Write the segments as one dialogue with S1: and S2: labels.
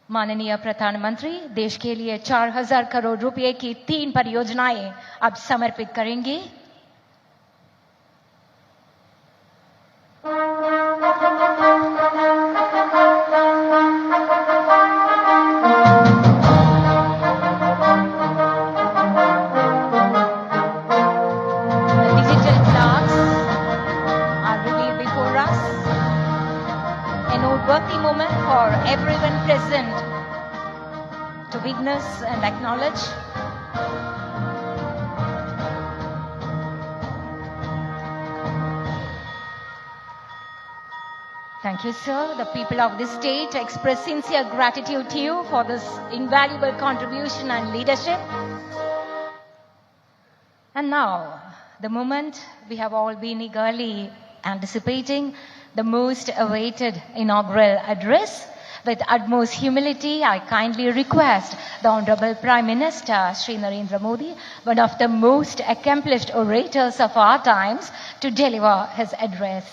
S1: माननीय प्रधानमंत्री देश के लिए 4000 करोड़ रुपए की 3 परियोजनाएं अब समर्पित करेंगे। Digital plaques are revealed before us. A noteworthy moment for everyone present to witness and acknowledge. Thank you, sir. The people of this state express sincere gratitude to you for this invaluable contribution and leadership. And now, the moment we have all been eagerly anticipating, the most awaited inaugural address. With utmost humility, I kindly request the Honorable Prime Minister, Shri Narendra Modi, one of the most accomplished orators of our times, to deliver his address.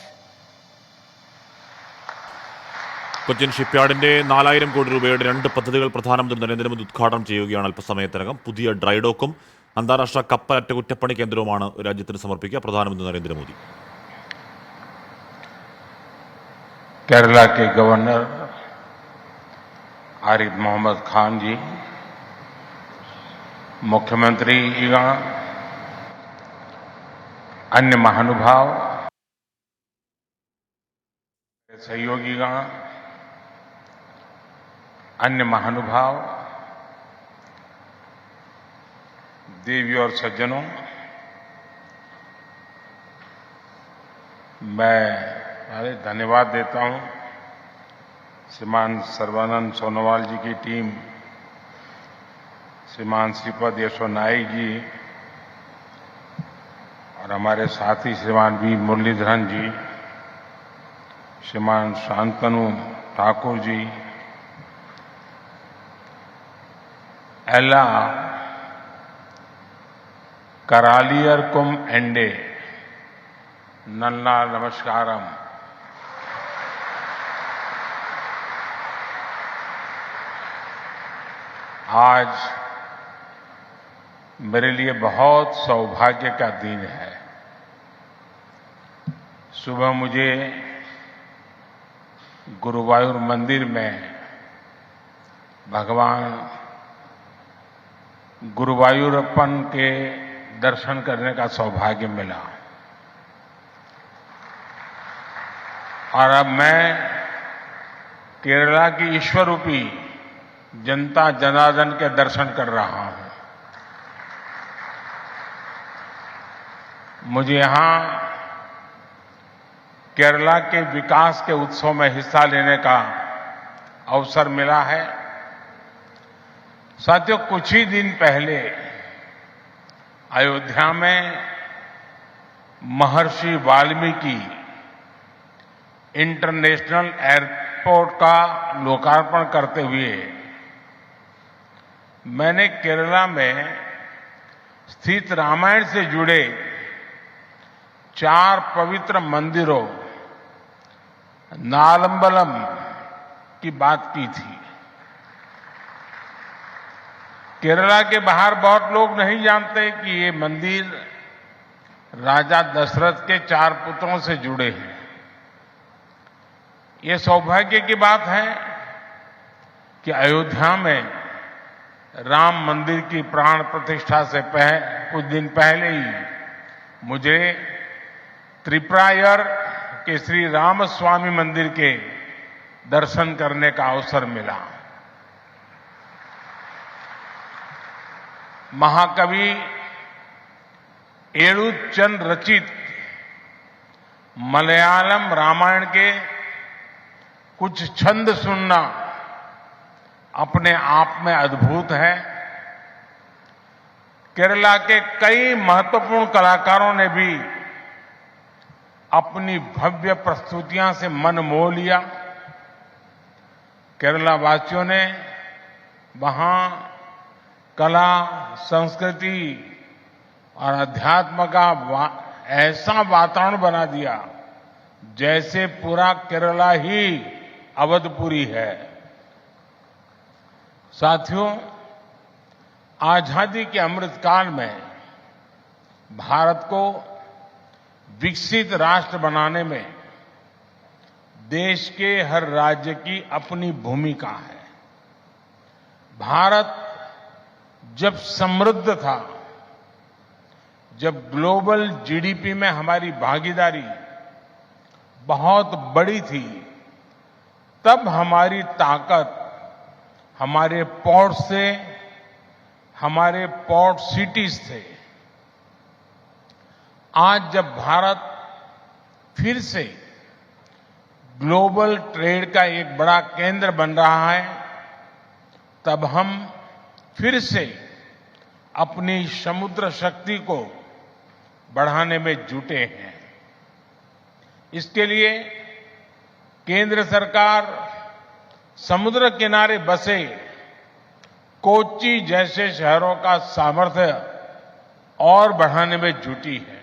S2: Cochin ഷിപ്പ്യാർഡിന്റെ 4000 കോടി രൂപയുടെ 2 പദ്ധതികൾ പ്രധാനമന്ത്രി നരേന്ദ്രമോദി ഉദ്ഘാടനം ചെയ്യുകയാണ് അല്പസമയത്തിനകം. പുതിയ ഡ്രൈഡോക്കും അന്താരാഷ്ട്ര കപ്പൽ അറ്റകുറ്റപ്പണി കേന്ദ്രവുമാണ് രാജ്യത്തിന് സമർപ്പിക്കുക പ്രധാനമന്ത്രി നരേന്ദ്രമോദി.
S3: केरला के गवर्नर आरिफ मोहम्मद खान जी, मुख्यमंत्री ईगान, अन्य महानुभाव, सहयोगीगण, अन्य महानुभाव, देवी और सज्जनों, मैं धन्यवाद देता हूं श्रीमान सर्बानंद सोनोवाल जी की टीम, श्रीमान श्रीपद यशो नाइक जी और हमारे साथी श्रीमान वी मुरलीधरन जी, श्रीमान शांतनु ठाकुर जी, एला करालियर कुम एंडे नन्ना नमस्कारम। आज मेरे लिए बहुत सौभाग्य का दिन है। सुबह मुझे गुरुवायूर मंदिर में भगवान गुरुवायूरप्पन के दर्शन करने का सौभाग्य मिला और अब मैं केरला की ईश्वर रूपी जनता जनार्दन के दर्शन कर रहा हूं। मुझे यहां केरला के विकास के उत्सव में हिस्सा लेने का अवसर मिला है। साथियों, कुछ ही दिन पहले अयोध्या में महर्षि वाल्मीकि इंटरनेशनल एयरपोर्ट का लोकार्पण करते हुए मैंने केरला में स्थित रामायण से जुड़े 4 पवित्र मंदिरों नालंबलम की बात की थी। केरला के बाहर बहुत लोग नहीं जानते कि ये मंदिर राजा दशरथ के 4 पुत्रों से जुड़े हैं। ये सौभाग्य की बात है कि अयोध्या में राम मंदिर की प्राण प्रतिष्ठा से कुछ दिन पहले ही मुझे त्रिपुरायर के श्री रामस्वामी मंदिर के दर्शन करने का अवसर मिला। महाकवि एळुच्चन रचित मलयालम रामायण के कुछ छंद सुनना अपने आप में अद्भुत है। केरला के कई महत्वपूर्ण कलाकारों ने भी अपनी भव्य प्रस्तुतियां से मन मोह लिया। केरला वासियों ने वहां कला, संस्कृति और अध्यात्म का ऐसा वातावरण बना दिया जैसे पूरा केरला ही अवधपुरी है। साथियों, आजादी के अमृत काल में भारत को विकसित राष्ट्र बनाने में देश के हर राज्य की अपनी भूमिका है। भारत जब समृद्ध था, जब ग्लोबल जीडीपी में हमारी भागीदारी बहुत बड़ी थी, तब हमारी ताकत हमारे पोर्ट से, हमारे पोर्ट सिटीज थे। आज जब भारत फिर से ग्लोबल ट्रेड का एक बड़ा केंद्र बन रहा है, तब हम फिर से अपनी समुद्र शक्ति को बढ़ाने में जुटे हैं। इसके लिए केंद्र सरकार समुद्र किनारे बसे कोच्चि जैसे शहरों का सामर्थ्य और बढ़ाने में जुटी है।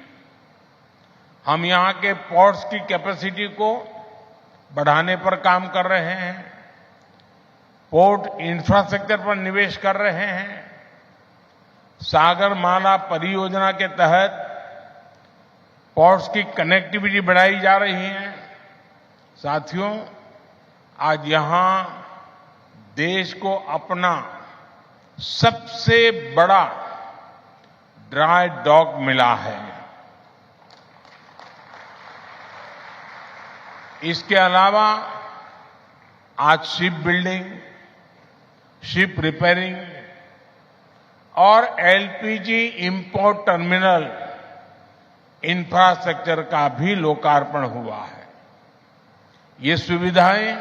S3: हम यहां के पोर्ट्स की कैपेसिटी को बढ़ाने पर काम कर रहे हैं, पोर्ट इंफ्रास्ट्रक्चर पर निवेश कर रहे हैं। सागरमाला परियोजना के तहत पोर्ट्स की कनेक्टिविटी बढ़ाई जा रही है। साथियों, आज यहां देश को अपना सबसे बड़ा ड्राई डॉक मिला है। इसके अलावा आज शिप बिल्डिंग, शिप रिपेयरिंग और एलपीजी इंपोर्ट टर्मिनल इंफ्रास्ट्रक्चर का भी लोकार्पण हुआ है। ये सुविधाएं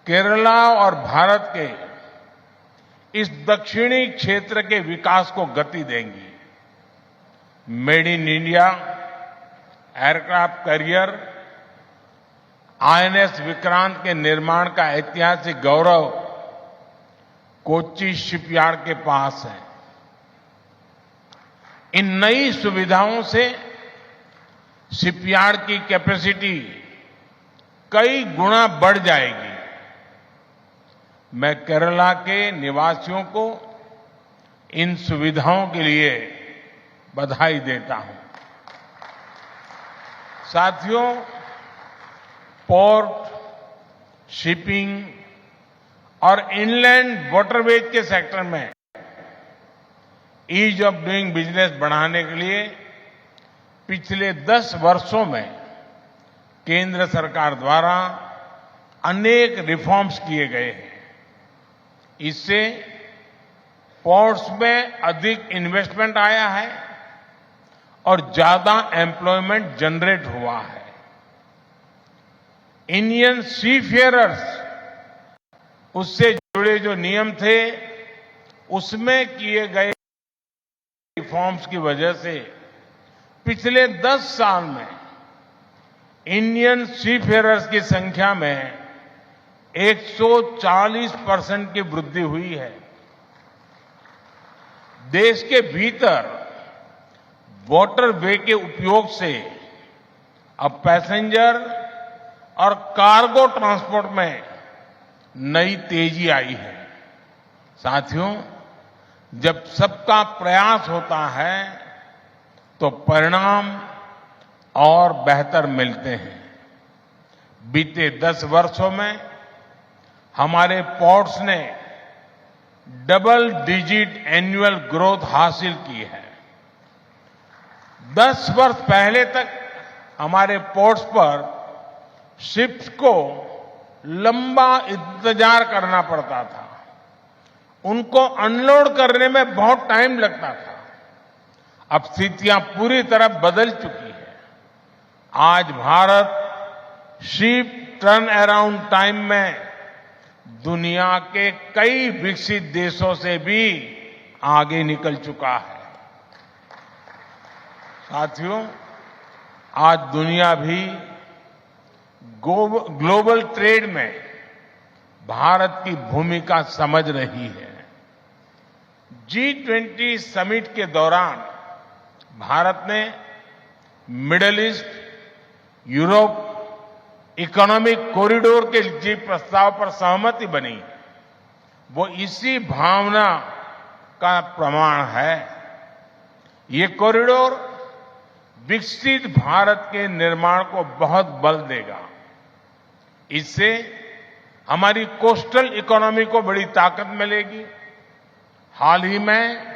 S3: केरला और भारत के इस दक्षिणी क्षेत्र के विकास को गति देंगी। Made in India aircraft carrier INS Vikrant के निर्माण का ऐतिहासिक गौरव कोच्चि शिपयार्ड के पास है। इन नई सुविधाओं से शिपयार्ड की कैपेसिटी कई गुना बढ़ जाएगी। मैं केरला के निवासियों को इन सुविधाओं के लिए बधाई देता हूं। साथियों, पोर्ट, शिपिंग और इनलैंड वाटरवेज के सेक्टर में ईज ऑफ डूइंग बिजनेस बढ़ाने के लिए पिछले 10 वर्षों में केंद्र सरकार द्वारा अनेक रिफॉर्म्स किए गए हैं। इससे पोर्ट्स में अधिक इन्वेस्टमेंट आया है और ज्यादा एम्प्लॉयमेंट जनरेट हुआ है। इंडियन सीफेयरर्स, उससे जुड़े जो नियम थे, उसमें किए गए रिफॉर्म्स की वजह से पिछले 10 साल में इंडियन सीफेयरर्स की संख्या में 140% की वृद्धि हुई है। देश के भीतर वाटरवे के उपयोग से अब पैसेंजर और कार्गो ट्रांसपोर्ट में नई तेजी आई है। साथियों, जब सबका प्रयास होता है तो परिणाम और बेहतर मिलते हैं। बीते 10 वर्षों में हमारे पोर्ट्स ने डबल डिजिट एनुअल ग्रोथ हासिल की है। 10 वर्ष पहले तक हमारे पोर्ट्स पर शिप्स को लंबा इंतजार करना पड़ता था। उनको अनलोड करने में बहुत टाइम लगता था। अब स्थितियां पूरी तरह बदल चुकी है। आज Bharat ship turn around time में दुनिया के कई विकसित देशों से भी आगे निकल चुका है। साथियों, आज दुनिया भी ग्लोबल ट्रेड में भारत की भूमिका समझ रही है। G20 समिट के दौरान भारत ने middle east, Europe economic corridor के जी प्रस्ताव पर सहमति बनी वो इसी भावना का प्रमाण है। ये कॉरिडोर विकसित भारत के निर्माण को बहुत बल देगा। इससे हमारी कोस्टल इकोनॉमी को बड़ी ताकत मिलेगी। हाल ही में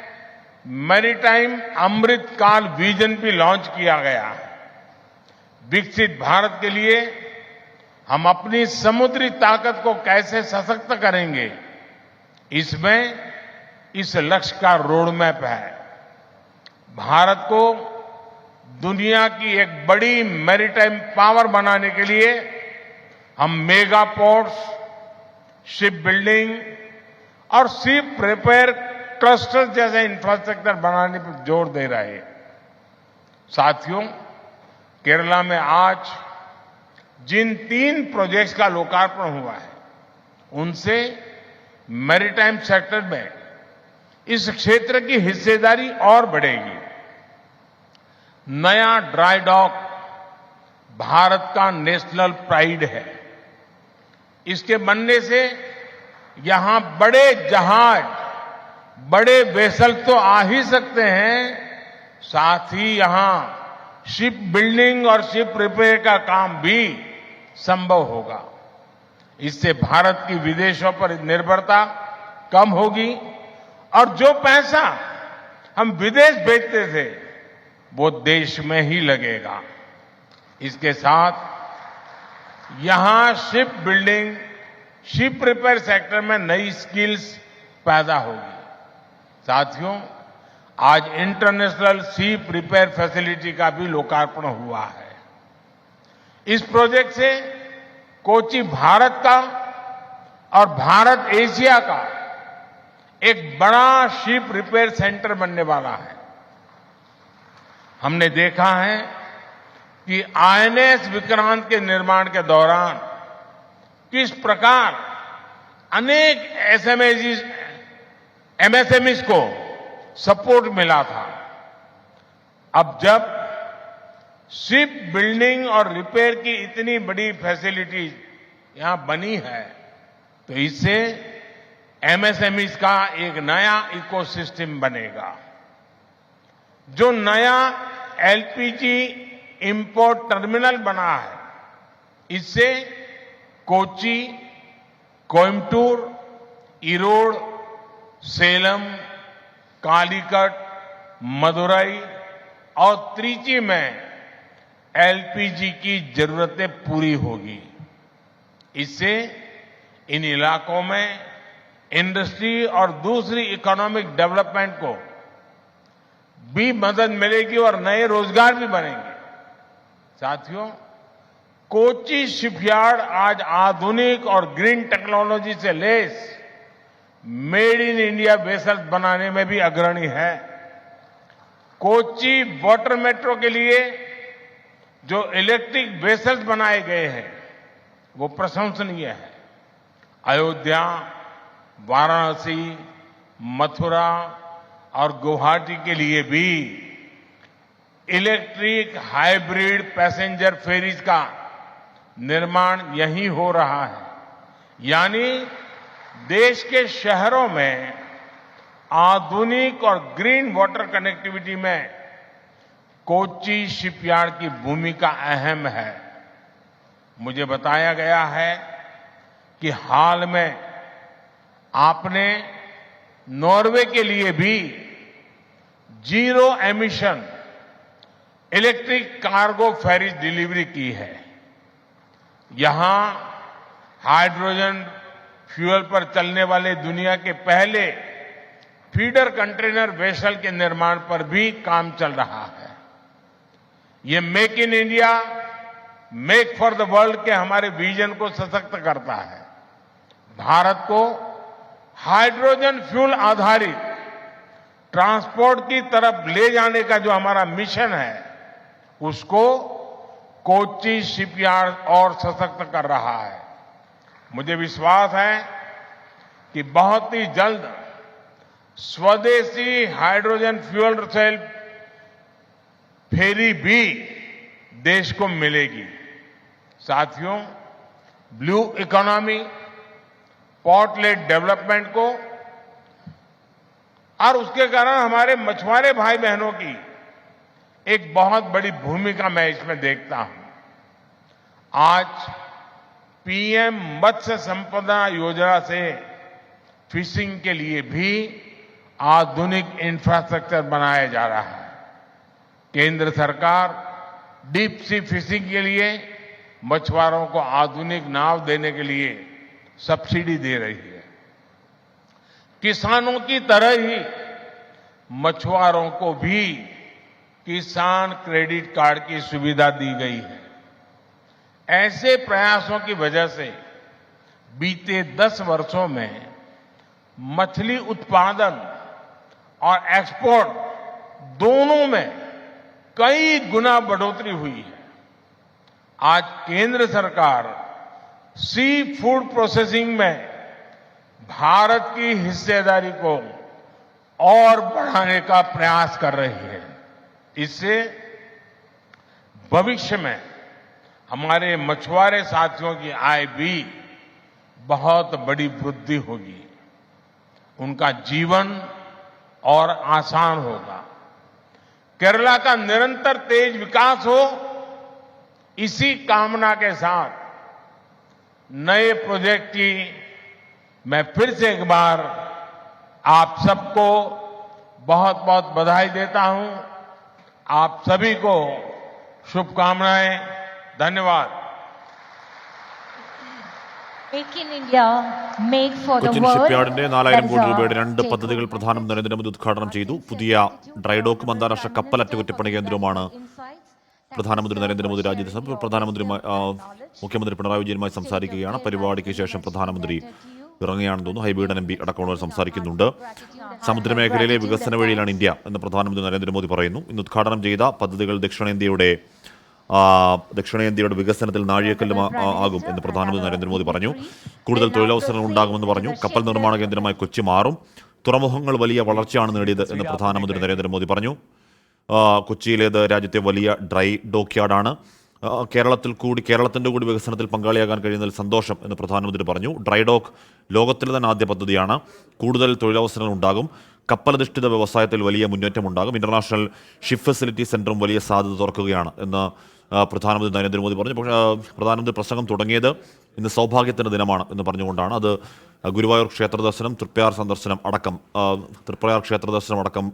S3: मैरीटाइम अमृत काल विजन भी लॉन्च किया गया है। विकसित भारत के लिए हम अपनी समुद्री ताकत को कैसे सशक्त करेंगे, इसमें इस लक्ष्य का रोड मैप है। भारत को दुनिया की एक बड़ी मैरीटाइम पावर बनाने के लिए हम मेगा पोर्ट्स, शिप बिल्डिंग और शिप रिपेयर क्लस्टर जैसे इंफ्रास्ट्रक्चर बनाने पर जोर दे रहे हैं। साथियों, केरला में आज जिन 3 प्रोजेक्ट्स का लोकार्पण हुआ है, उनसे मैरीटाइम सेक्टर में इस क्षेत्र की हिस्सेदारी और बढ़ेगी। नया ड्राई डॉक भारत का नेशनल प्राइड है। इसके बनने से यहां बड़े जहाज, बड़े वेसल तो आ ही सकते हैं, साथ ही यहां शिप बिल्डिंग और शिप रिपेयर का काम भी संभव होगा। इससे भारत की विदेशों पर निर्भरता कम होगी और जो पैसा हम विदेश भेजते थे वो देश में ही लगेगा। इसके साथ यहां ship building, ship repair sector में नई स्किल्स पैदा होगी। साथियों, आज इंटरनेशनल शिप रिपेयर फैसिलिटी का भी लोकार्पण हुआ है। इस प्रोजेक्ट से कोची भारत का और भारत एशिया का एक बड़ा शिप रिपेयर सेंटर बनने वाला है। हमने देखा है कि आईएनएस विक्रांत के निर्माण के दौरान किस प्रकार अनेक एमएसएमईज को सपोर्ट मिला था। अब जब शिप बिल्डिंग और रिपेयर की इतनी बड़ी फैसिलिटीज यहां बनी है, तो इससे एमएसएमईज का एक नया इकोसिस्टम बनेगा। जो नया एलपीजी इंपोर्ट टर्मिनल बना है, इससे कोची, कोयम्बटूर, ईरोड, सेलम, कालीकट, मदुरई और त्रिची में एलपीजी की जरूरतें पूरी होगी। इससे इन इलाकों में इंडस्ट्री और दूसरी इकोनॉमिक डेवलपमेंट को भी मदद मिलेगी और नए रोजगार भी बनेंगे। साथियों, कोची शिपयार्ड आज आधुनिक और ग्रीन टेक्नोलॉजी से lace made in India vessels बनाने में भी अग्रणी है। कोची वाटर मेट्रो के लिए जो इलेक्ट्रिक वेसल्स बनाए गए हैं, वो प्रशंसनीय है। अयोध्या, वाराणसी, मथुरा और गुवाहाटी के लिए भी इलेक्ट्रिक हाइब्रिड पैसेंजर फेरीज का निर्माण यहीं हो रहा है। यानी देश के शहरों में आधुनिक और ग्रीन वाटर कनेक्टिविटी में कोची शिपयार्ड की भूमिका अहम है। मुझे बताया गया है कि हाल में आपने नॉर्वे के लिए भी zero emission electric cargo ferries delivery की है। यहां हाइड्रोजन फ्यूल पर चलने वाले दुनिया के पहले फीडर कंटेनर वेसल के निर्माण पर भी काम चल रहा है। ये make in India, make for the world के हमारे विजन को सशक्त करता है। भारत को हाइड्रोजन फ्यूल आधारित ट्रांसपोर्ट की तरफ ले जाने का जो हमारा मिशन है, उसको कोची शिपयार्ड और सशक्त कर रहा है। मुझे विश्वास है कि बहुत ही जल्द स्वदेशी हाइड्रोजन फ्यूल सेल फेरी भी देश को मिलेगी। साथियों, blue economy, port lead development को, और उसके कारण हमारे मछुआरे भाई बहनों की एक बहुत बड़ी भूमिका मैं इसमें देखता हूं। आज पीएम मत्स्य संपदा योजना से फिशिंग के लिए भी आधुनिक इंफ्रास्ट्रक्चर बनाया जा रहा है। केंद्र सरकार डीप सी फिशिंग के लिए मछुआरों को आधुनिक नाव देने के लिए सब्सिडी दे रही है। किसानों की तरह ही मछुआरों को भी किसान क्रेडिट कार्ड की सुविधा दी गई है। ऐसे प्रयासों की वजह से बीते 10 वर्षों में मछली उत्पादन और एक्सपोर्ट दोनों में कई गुना बढ़ोतरी हुई है। आज केंद्र सरकार सी फूड प्रोसेसिंग में भारत की हिस्सेदारी को और बढ़ाने का प्रयास कर रही है। इससे भविष्य में हमारे मछुआरे साथियों की आय भी बहुत बड़ी वृद्धि होगी, उनका जीवन और आसान होगा। केरला का निरंतर तेज विकास हो, इसी कामना के साथ नए प्रोजेक्ट की मैं फिर से एक बार आप सबको बहुत बहुत बधाई देता हूं। आप सभी को शुभकामनाएं। धन्यवाद।
S1: Make in India, make for the
S2: Cochin
S1: world.
S2: ഷിപ്പ്യാർഡിന്റെ 4000 കോടി
S1: That is
S2: രൂപയുടെ
S1: our
S2: 2
S1: take
S2: പദ്ധതികൾ
S1: home.
S2: പ്രധാനമന്ത്രി നരേന്ദ്രമോദി ഉദ്ഘാടനം ചെയ്തു. പുതിയ ഡ്രൈഡോക്കും അന്താരാഷ്ട്ര കപ്പൽ അറ്റകുറ്റപ്പണി കേന്ദ്രവുമാണ് പ്രധാനമന്ത്രി നരേന്ദ്രമോദി രാജ്യത്ത് പ്രധാനമന്ത്രി മുഖ്യമന്ത്രി പിണറായി വിജയനുമായി സംസാരിക്കുകയാണ്. പരിപാടിക്ക് ശേഷം പ്രധാനമന്ത്രി ഇറങ്ങുകയാണെന്ന് തോന്നുന്നു. ഹൈബീഡൻ എം പി അടക്കമുള്ളവർ സംസാരിക്കുന്നുണ്ട്. സമുദ്രമേഖലയിലെ വികസന വഴിയിലാണ് ഇന്ത്യ എന്ന് പ്രധാനമന്ത്രി നരേന്ദ്രമോദി പറയുന്നു. ഇന്ന് ഉദ്ഘാടനം ചെയ്ത പദ്ധതികൾ ദക്ഷിണേന്ത്യയുടെ വികസനത്തിൽ നാഴികക്കല്ലും ആകും എന്ന് പ്രധാനമന്ത്രി നരേന്ദ്രമോദി പറഞ്ഞു. കൂടുതൽ തൊഴിലവസരങ്ങൾ ഉണ്ടാകുമെന്ന് പറഞ്ഞു. കപ്പൽ നിർമ്മാണ കേന്ദ്രമായി കൊച്ചി മാറും. തുറമുഖങ്ങൾ വലിയ വളർച്ചയാണ് നേടിയത് എന്ന് പ്രധാനമന്ത്രി നരേന്ദ്രമോദി പറഞ്ഞു. കൊച്ചിയിലേത് രാജ്യത്തെ വലിയ ഡ്രൈ ഡോക്ക് യാർഡാണ്. കേരളത്തിന്റെ കൂടി വികസനത്തിൽ പങ്കാളിയാകാൻ കഴിയുന്നതിൽ സന്തോഷം എന്ന് പ്രധാനമന്ത്രി പറഞ്ഞു. ഡ്രൈ ഡോക്ക് ലോകത്തിലെ തന്നെ ആദ്യ പദ്ധതിയാണ്. കൂടുതൽ തൊഴിലവസരങ്ങൾ ഉണ്ടാകും. കപ്പലധിഷ്ഠിത വ്യവസായത്തിൽ വലിയ മുന്നേറ്റമുണ്ടാകും. ഇന്റർനാഷണൽ ഷിപ്പ് ഫെസിലിറ്റി സെന്ററും വലിയ സാധ്യത തുറക്കുകയാണ് എന്ന് പ്രധാനമന്ത്രി നരേന്ദ്രമോദി പറഞ്ഞു. പക്ഷേ പ്രധാനമന്ത്രി പ്രസംഗം തുടങ്ങിയത് ഇന്ന് സൗഭാഗ്യത്തിൻ്റെ ദിനമാണ് എന്ന് പറഞ്ഞുകൊണ്ടാണ്. അത് ഗുരുവായൂർ ക്ഷേത്ര ദർശനം, തൃപ്രയാർ ക്ഷേത്ര ദർശനം അടക്കം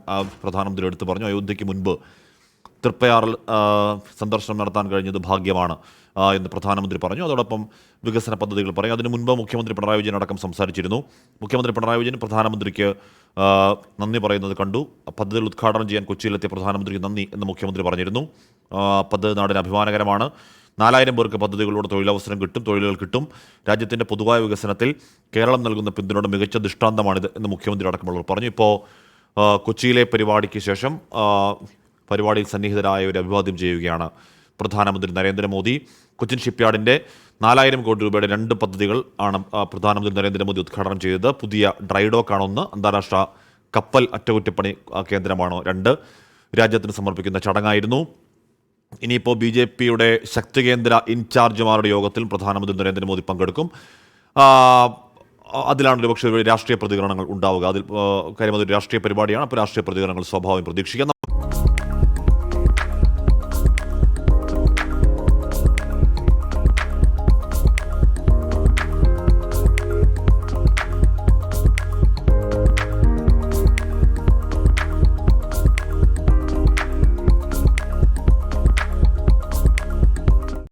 S2: പ്രധാനമന്ത്രി എടുത്തു പറഞ്ഞു. അയോധ്യയ്ക്ക് മുൻപ് തൃപ്രയാറിൽ സന്ദർശനം നടത്താൻ കഴിഞ്ഞത് ഭാഗ്യമാണ് എന്ന് പ്രധാനമന്ത്രി പറഞ്ഞു. അതോടൊപ്പം വികസന പദ്ധതികൾ പറയും. അതിനു മുൻപ് മുഖ്യമന്ത്രി പിണറായി വിജയൻ അടക്കം സംസാരിച്ചിരുന്നു. മുഖ്യമന്ത്രി പിണറായി വിജയൻ പ്രധാനമന്ത്രിക്ക് നന്ദി പറയുന്നത് കണ്ടു. പദ്ധതികൾ ഉദ്ഘാടനം ചെയ്യാൻ കൊച്ചിയിലെത്തിയ പ്രധാനമന്ത്രിക്ക് നന്ദി എന്ന് മുഖ്യമന്ത്രി പറഞ്ഞിരുന്നു. പദ്ധതി നാടിന് അഭിമാനകരമാണ്. 4000 പേർക്ക് പദ്ധതികളിലൂടെ തൊഴിലവസരം കിട്ടും, തൊഴിലുകൾ കിട്ടും. രാജ്യത്തിൻ്റെ പൊതുവായ വികസനത്തിൽ കേരളം നൽകുന്ന പിന്തുണയുടെ മികച്ച ദൃഷ്ടാന്തമാണിത് എന്ന് മുഖ്യമന്ത്രി അടക്കമുള്ളവർ പറഞ്ഞു. ഇപ്പോൾ കൊച്ചിയിലെ പരിപാടിക്ക് ശേഷം പരിപാടിയിൽ സന്നിഹിതരായവരെ അഭിവാദ്യം ചെയ്യുകയാണ് പ്രധാനമന്ത്രി നരേന്ദ്രമോദി. കൊച്ചിൻ ഷിപ്പ്യാർഡിൻ്റെ 4000 കോടി രൂപയുടെ 2 പദ്ധതികൾ ആണ് പ്രധാനമന്ത്രി നരേന്ദ്രമോദി ഉദ്ഘാടനം ചെയ്തത്. പുതിയ ഡ്രൈഡോക്കാണ് 1, അന്താരാഷ്ട്ര കപ്പൽ അറ്റകുറ്റപ്പണി കേന്ദ്രമാണ് 2. രാജ്യത്തിന് സമർപ്പിക്കുന്ന ചടങ്ങായിരുന്നു. ഇനിയിപ്പോൾ BJPയുടെ ശക്തി കേന്ദ്ര ഇൻചാർജുമാരുടെ യോഗത്തിൽ പ്രധാനമന്ത്രി നരേന്ദ്രമോദി പങ്കെടുക്കും. അതിലാണ് ഒരുപക്ഷെ രാഷ്ട്രീയ പ്രതികരണങ്ങൾ ഉണ്ടാവുക. കാര്യം അതൊരു രാഷ്ട്രീയ പരിപാടിയാണ്. അപ്പോൾ രാഷ്ട്രീയ പ്രതികരണങ്ങൾ സ്വാഭാവികം പ്രതീക്ഷിക്കാം.